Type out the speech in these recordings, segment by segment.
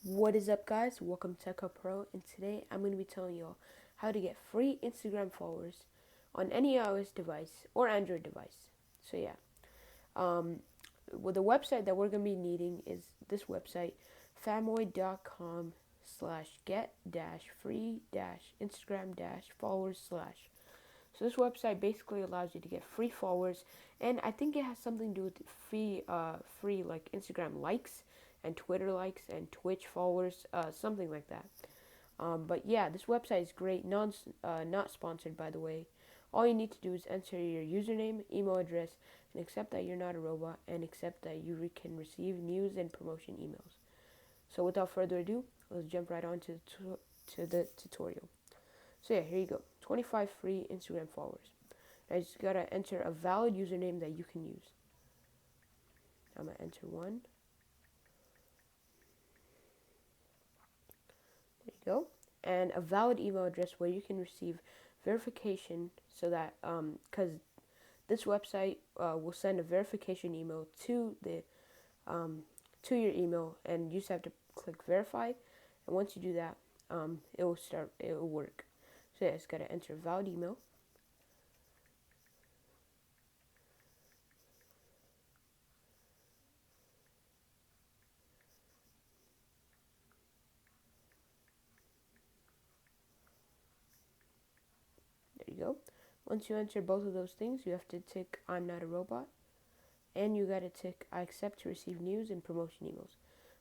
What is up, guys? Welcome to Tech Hub Pro, and today I'm going to be telling y'all how to get free Instagram followers on any iOS device or Android device. So yeah, um, well, the website that we're going to be needing is this website, famoid.com/get-free-instagram-followers/. So this website basically allows you to get free followers, and I think it has something to do with free like Instagram likes and Twitter likes and Twitch followers, something like that. But yeah, this website is great. Not sponsored, by the way. All you need to do is enter your username, email address, and accept that you're not a robot, and accept that you can receive news and promotion emails. So without further ado, let's jump right on to the tutorial. So yeah, here you go. 25 free Instagram followers. I just gotta enter a valid username that you can use. I'm gonna enter one. There you go. And a valid email address where you can receive verification, so that because this website will send a verification email um, to your email, and you just have to click verify. And once you do that, it will work. So yeah, just gotta enter a valid email. There you go. Once you enter both of those things, you have to tick I'm not a robot, and you gotta tick I accept to receive news and promotion emails.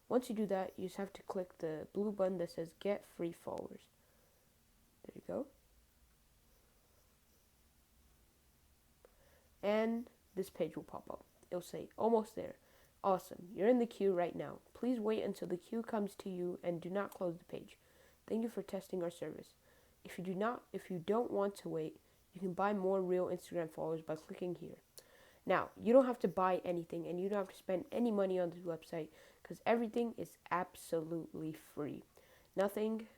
Once you do that, you just have to click the blue button that says get free followers. There you go. And this page will pop up. It'll say almost there. Awesome. You're in the queue right now. Please wait until the queue comes to you and do not close the page. Thank you for testing our service. If you don't want to wait, you can buy more real Instagram followers by clicking here. Now, you don't have to buy anything, and you don't have to spend any money on this website, because everything is absolutely free. Nothing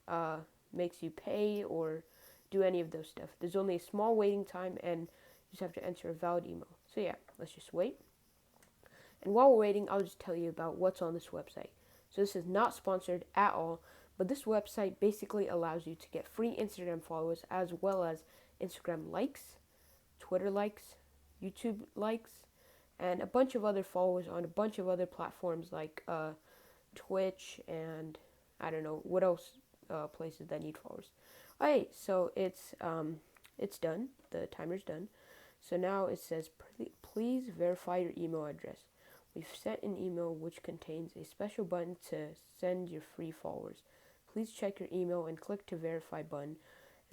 makes you pay or do any of those stuff. There's only a small waiting time, and you just have to enter a valid email. So yeah, let's just wait. And while we're waiting, I'll just tell you about what's on this website. So this is not sponsored at all, but this website basically allows you to get free Instagram followers, as well as Instagram likes, Twitter likes, YouTube likes, and a bunch of other followers on a bunch of other platforms like Twitch, and I don't know what else places that need followers. Alright, so it's done. The timer's done. So now it says, please verify your email address. We've sent an email which contains a special button to send your free followers. Please check your email and click to verify button.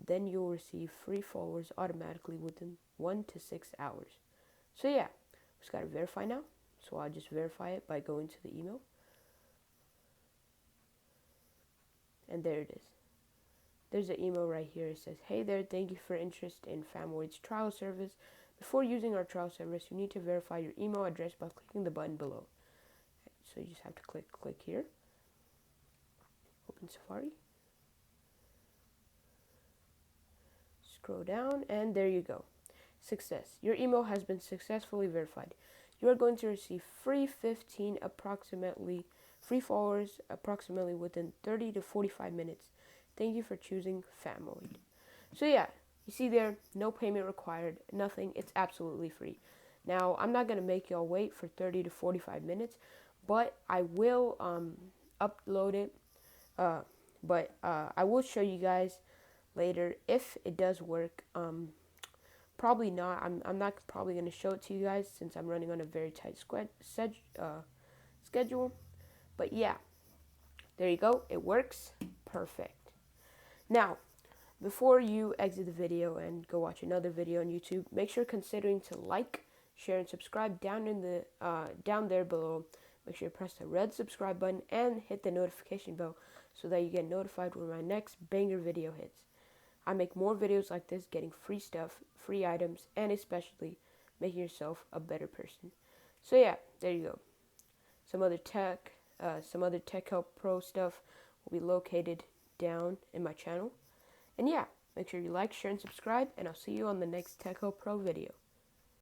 Then you'll receive free followers automatically within 1 to 6 hours. So yeah, just gotta verify now. So I'll just verify it by going to the email. And there it is. There's an email right here. It says, hey there, thank you for interest in Famoid's trial service. Before using our trial service, you need to verify your email address by clicking the button below. So you just have to click here. Open Safari. Scroll down, and there you go. Success. Your email has been successfully verified. You are going to receive free followers approximately within 30 to 45 minutes. Thank you for choosing Famoid. So yeah, you see there, no payment required, nothing. It's absolutely free. Now, I'm not going to make y'all wait for 30 to 45 minutes, but I will upload it. I will show you guys later if it does work. Probably not. I'm not probably going to show it to you guys since I'm running on a very tight schedule. But yeah, there you go. It works. Perfect. Now, before you exit the video and go watch another video on YouTube, make sure considering to like, share, and subscribe down there below. Make sure you press the red subscribe button and hit the notification bell so that you get notified when my next banger video hits. I make more videos like this, getting free stuff, free items, and especially making yourself a better person. So yeah, there you go. Some other Tech Help Pro stuff will be located down in my channel. And yeah, make sure you like, share, and subscribe, and I'll see you on the next Tech Help Pro video.